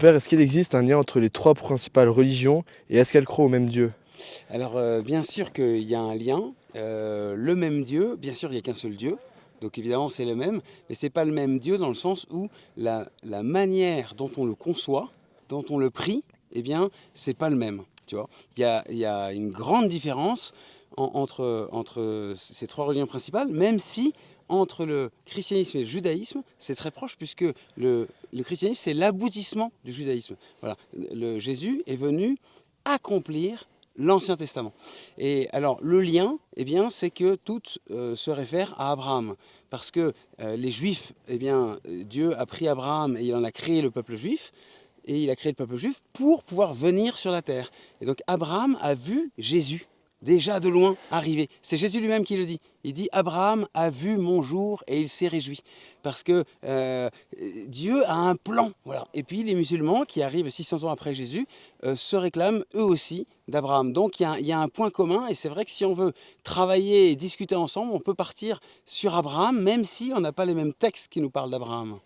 Père, est-ce qu'il existe un lien entre les trois principales religions et est-ce qu'elles croient au même Dieu? Alors, bien sûr qu'il y a un lien. Le même Dieu, bien sûr, il n'y a qu'un seul Dieu. Donc évidemment, c'est le même. Mais c'est pas le même Dieu dans le sens où la manière dont on le conçoit, dont on le prie, eh bien, c'est pas le même. Tu vois, il y a une grande différence entre ces trois religions principales, même si entre le christianisme et le judaïsme, c'est très proche puisque le christianisme, c'est l'aboutissement du judaïsme. Voilà. Jésus est venu accomplir l'Ancien Testament. Et alors le lien, eh bien, c'est que tout se réfère à Abraham, parce que les Juifs, eh bien, Dieu a pris Abraham et il en a créé le peuple juif, et il a créé le peuple juif pour pouvoir venir sur la terre. Et donc Abraham a vu Jésus déjà de loin arriver. C'est Jésus lui-même qui le dit. Il dit Abraham a vu mon jour et il s'est réjoui. Parce que Dieu a un plan. Voilà. Et puis les musulmans qui arrivent 600 ans après Jésus se réclament eux aussi d'Abraham. Donc il y a un point commun et c'est vrai que si on veut travailler et discuter ensemble, on peut partir sur Abraham, même si on n'a pas les mêmes textes qui nous parlent d'Abraham.